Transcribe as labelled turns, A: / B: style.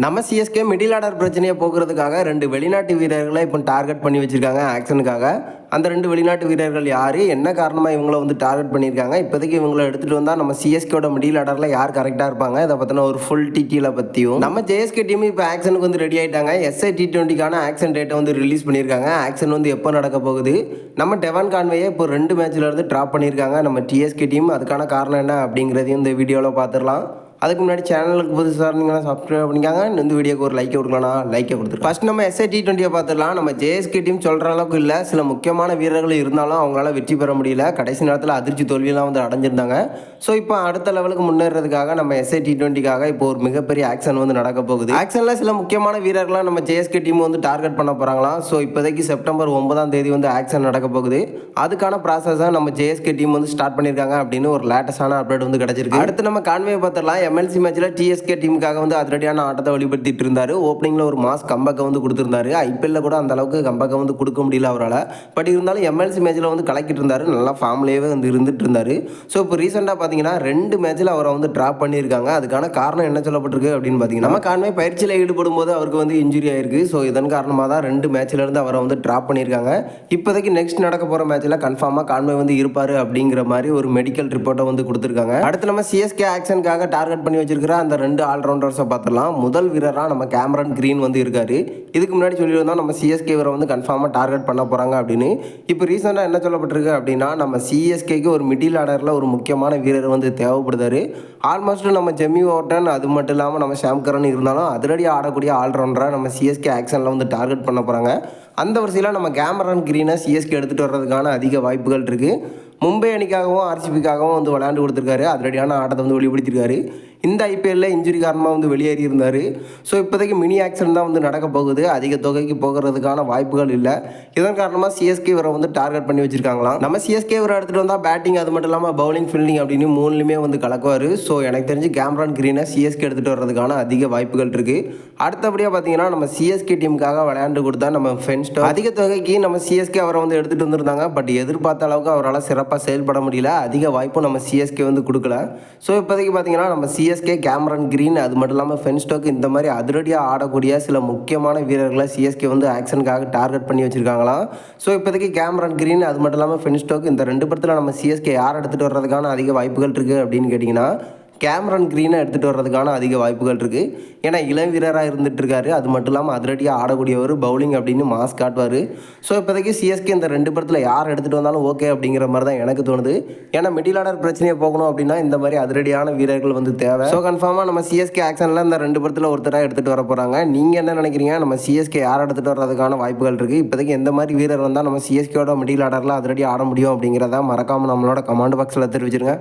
A: நம்ம CSK middle order பிரச்சனையை போக்குறதுக்காக 2 வெளிநாட்டு வீரர்களை இப்போ டார்கெட் பண்ணி வச்சிருக்காங்க ஆக்ஷனுக்காக. அந்த 2 வெளிநாட்டு வீரர்கள் யார், என்ன காரணமாக இவங்கள வந்து டார்கெட் பண்ணியிருக்காங்க, இப்போதைக்கு இவங்களை எடுத்துகிட்டு வந்தால் நம்ம சிஎஸ்கேட மிடில் ஆர்டரில் யார் கரெக்டாக இருப்பாங்க, இதை பற்றின ஒரு ஃபுல் டீட்டெயிலை பற்றியும் நம்ம ஜேஎஸ்கே டீம் இப்போ ஆக்ஷனுக்கு வந்து ரெடி ஆகிட்டாங்க. எஸ்ஐ T20க்கான ஆக்ஷன் டேட்டை வந்து ரிலீஸ் பண்ணியிருக்காங்க. ஆக்ஷன் வந்து எப்போ நடக்க போகுது, நம்ம டெவான் கான்வேயை இப்போ 2 மேட்ச்ல இருந்து ட்ராப் பண்ணியிருக்காங்க நம்ம டிஎஸ்கே டீம். அதுக்கான காரணம் என்ன அப்படிங்கிறதையும் இந்த வீடியோவில் பார்த்துடலாம். அதுக்கு முன்னாடி சேனலுக்கு புதுசாக இருந்தீங்கன்னா சப்ஸ்கிரைப் பண்ணிக்காங்க. இந்த வீடியோக்கு ஒரு லைக்கை கொடுக்கலாம், லைக்கை கொடுத்துருக்கோம். ஃபர்ஸ்ட் நம்ம எஸ்ஐ T20 பார்த்துடலாம். நம்ம ஜேஎஸ்கே டீம் சொல்கிற அளவுக்கு இல்லை, சில முக்கியமான வீரர்கள் இருந்தாலும் அவங்களால வெற்றி பெற முடியல. கடைசி நேரத்தில் அதிர்ச்சி தோல்வியெல்லாம் வந்து அடைஞ்சிருந்தாங்க. ஸோ இப்போ அடுத்த லெவலுக்கு முன்னேறதுக்காக நம்ம எஸ்ஐ T20க்காக இப்போ ஒரு மிகப்பெரிய ஆக்ஷன் வந்து நடக்க போகுது. ஆக்ஷனில் சில முக்கியமான வீரர்களாக நம்ம ஜேஎஸ்கே டீம் வந்து டார்கெட் பண்ண போகிறாங்களாம். ஸோ இப்போதைக்கு செப்டம்பர் 9ஆம் தேதி வந்து ஆக்ஷன் நடக்க போகுது. அதுக்கான ப்ராசஸாக நம்ம ஜேஎஸ்கே டீம் வந்து ஸ்டார்ட் பண்ணியிருக்காங்க அப்படின்னு ஒரு லேட்டஸ்டான அப்டேட் வந்து கிடச்சிருக்கு. அடுத்து நம்ம கான்வே பார்த்துடலாம். எம்எல்சி மேட்ச்சில் டிஎஸ்கே டீமுக்காக வந்து அதிரடியான ஆட்டத்தை வெளிப்படுத்திட்டு இருந்தார். ஓப்பனிங்கில் ஒரு மாஸ் கம்பேக்கை வந்து கொடுத்துருந்தாரு. ஐபிஎல்ல கூட அந்த அளவுக்கு கம்பேக்கை வந்து கொடுக்க முடியல அவரால். பட் இருந்தாலும் எம்எல்சி மேட்ச்சில் வந்து கலக்கிட்டு இருந்தார். நல்லா ஃபார்ம்லேயே வந்து இருந்துட்டு இருந்தார். ஸோ இப்போ ரீசெண்டாக பார்த்தீங்கன்னா 2 மேட்ச்சில் அவரை வந்து ட்ராப் பண்ணியிருக்காங்க. அதுக்கான காரணம் என்ன சொல்லப்பட்டிருக்கு அப்படின்னு பார்த்தீங்கன்னா, நம்ம கான்வே பயிற்சியில் ஈடுபடும் போது அவருக்கு வந்து இன்ஜுரி ஆயிருக்கு. ஸோ இதன் காரணமாக தான் 2 மேட்ச்லேருந்து அவரை வந்து ட்ராப் பண்ணியிருக்காங்க. இப்போதைக்கு நெக்ஸ்ட் நடக்க போகிற மேட்ச்சில் கன்ஃபார்மாக கான்வே வந்து இருப்பார் அப்படிங்கிற மாதிரி ஒரு மெடிக்கல் ரிப்போர்ட்டை வந்து கொடுத்துருக்காங்க. அடுத்து நம்ம சிஎஸ்கே ஆக்ஷனுக்காக டார்கெட் பண்ணி வச்சிருக்கிற அந்த 2 ஆல்ரவுண்டர்ஸை பார்த்துடலாம். முதல் வீரராக நம்ம கேமரன் கிரீன் வந்து இருக்காரு. இதுக்கு முன்னாடி சொல்லியிருந்தோம் நம்ம சிஎஸ்கே வீரை வந்து கன்ஃபார்மாக டார்கெட் பண்ண போகிறாங்க அப்படின்னு. இப்போ ரீசெண்டாக என்ன சொல்லப்பட்டிருக்கு அப்படின்னா, நம்ம சிஎஸ்கேக்கு ஒரு மிடில் ஆர்டரில் ஒரு முக்கியமான வீரர் வந்து தேவைப்படுதாரு. ஆல்மோஸ்ட் நம்ம ஜெமி ஓர்டன் அது மட்டும் இல்லாமல் நம்ம ஷாம் கரன் இருந்தாலும் அதிரடியாக ஆடக்கூடிய ஆல்ரவுண்டராக நம்ம சிஎஸ்கே ஆக்ஷனில் வந்து டார்கெட் பண்ண போகிறாங்க. அந்த வரிசையில் நம்ம கேமரன் கிரீனை சிஎஸ்கே எடுத்துகிட்டு வர்றதுக்கான அதிக வாய்ப்புகள் இருக்குது. மும்பை அணிக்காகவும் ஆர்சிபிக்காகவும் வந்து விளையாண்டு கொடுத்துருக்காரு. அதிரடியான ஆட்டத்தை வந்து வெளிப்படுத்தியிருக்காரு. இந்த ஐபிஎல்லில் இன்ஜுரி காரணமாக வந்து வெளியேறி இருந்தார். ஸோ இப்போதைக்கு மினி ஆக்ஷன் தான் வந்து நடக்க போகுது. அதிக தொகைக்கு போகிறதுக்கான வாய்ப்புகள் இல்லை. இதன் காரணமாக சிஎஸ்கே வரை வந்து டார்கெட் பண்ணி வச்சிருக்காங்களாம். நம்ம சிஎஸ்கே வரை எடுத்துகிட்டு வந்தால் பேட்டிங் அது மட்டும் இல்லாமல் பவுலிங் ஃபீல்டிங் அப்படின்னு 3லுமே வந்து கலக்குவார். ஸோ எனக்கு தெரிஞ்சு கேமரான் கிரீனை சிஎஸ்கே எடுத்துகிட்டு வர்றதுக்கான அதிக வாய்ப்புகள் இருக்குது. அடுத்தபடியாக பார்த்தீங்கன்னா நம்ம சிஎஸ்கே டீமுக்காக விளையாண்டு கொடுத்தா நம்ம ஃபென்ஸ்டோ அதிக தொகைக்கு நம்ம சிஎஸ்கே அவரை வந்து எடுத்துகிட்டு வந்திருந்தாங்க. பட் எதிர்பார்த்த அளவுக்கு அவரால் சிறப்பாக செயல்பட முடியல. அதிக வாய்ப்பும் நம்ம சிஎஸ்கே வந்து கொடுக்கல. ஸோ இப்போதைக்கு பார்த்தீங்கன்னா நம்ம சிஎஸ்கே கேமரன் கிரீன் அது மட்டும் இல்லாமல் ஃபென்ஸ்டோக்கு இந்த மாதிரி அதிரடியாக ஆடக்கூடிய சில முக்கியமான வீரர்களை சிஎஸ்கே வந்து ஆக்ஷனுக்காக டார்கெட் பண்ணி வச்சிருக்காங்களாம். ஸோ இப்போதைக்கு கேமரன் கிரீன் அது மட்டும் இல்லாமல் ஃபென்ஸ்டோக்கு இந்த 2 படத்தில் நம்ம சிஎஸ்கே யார் எடுத்துகிட்டு வர்றதுக்கான அதிக வாய்ப்புகள் இருக்குது அப்படின்னு கேட்டிங்கன்னா, கேமரன் கிரீனை எடுத்துகிட்டு வர்றதுக்கான அதிக வாய்ப்புகள் இருக்குது. ஏன்னா இளம் வீரராக இருந்துட்டு இருக்காரு. அது மட்டும் இல்லாமல் அதிரடியாக ஆடக்கூடியவர், பவுலிங் அப்படின்னு மாஸ் காட்டுவார். ஸோ இப்போதைக்கு சிஎஸ்கே இந்த 2 படத்தில் யார் எடுத்துகிட்டு வந்தாலும் ஓகே அப்படிங்கிற மாதிரி தான் எனக்கு தோணுது. ஏன்னா மிடில் ஆர்டர் பிரச்சனையை போகணும் அப்படின்னா இந்த மாதிரி அதிரடியான வீரர்கள் வந்து தேவை. ஸோ கன்ஃபார்மாக நம்ம சிஎஸ்கே ஆக்ஷனில் இந்த 2 படத்தில் ஒருத்தராக எடுத்துகிட்டு வர போகிறாங்க. நீங்கள் என்ன நினைக்கிறீங்க? நம்ம சிஎஸ்கே யார் எடுத்துகிட்டு வர்றதுக்கான வாய்ப்புகள் இருக்குது? இப்போதைக்கு எந்த மாதிரி வீரர் வந்தால் நம்ம சிஎஸ்கேயோட மிடில் ஆர்டரில் அதிரடியாக ஆட முடியும் அப்படிங்கிறத மறக்காமல் நம்மளோட கமெண்ட் பாக்ஸில் தெரிவிச்சிருங்க.